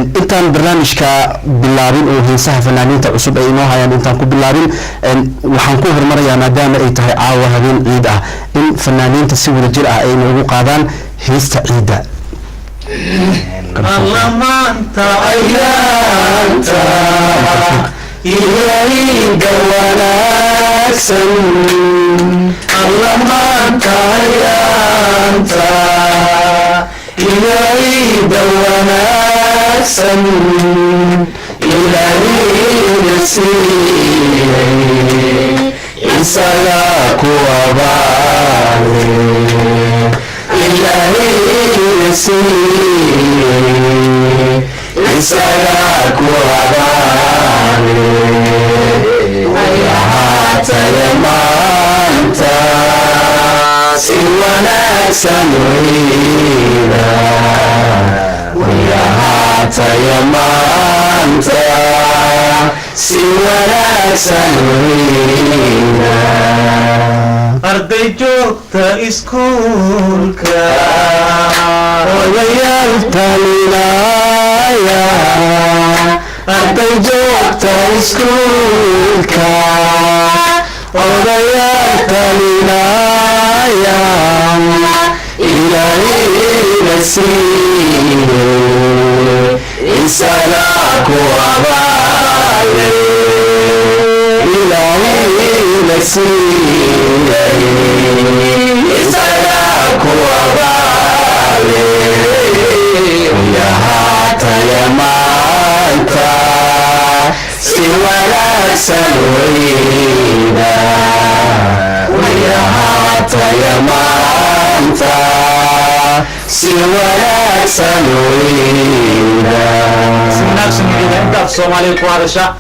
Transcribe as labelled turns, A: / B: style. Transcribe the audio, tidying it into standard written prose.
A: intaan barnaamijka bilaabin oo heesaha fanaaniinta cusub ay inoo hayaan intaan ku bilaabin waxaan ku hormarayaa maadaama ay tahay caawa habeen ciid ah in fanaaniinta si wada jir ah ay noogu qaadaan heesta ciidda
B: allamaanta ayaanta ilayga wanaagsan allamaanta ayaanta ilayga wanaagsan ilayga siiyey isaga kuwabaale ilayga siiyey isaga kuwabaale ayahaataya maanta si wanaagsan weyda wayahaataya maanta si wanaagsan weyda arday joogta iskuulka odayaal talinaya arday joogta iskuulka odayaal talinaya ilayga siiyey isaga kuwabaale ilayga siiyey isaga kuwabaale yahaataya maanta si wanaagsan weyda yahaataya maanta si wanaagsan weyda
C: Soomaaliya ku hadasha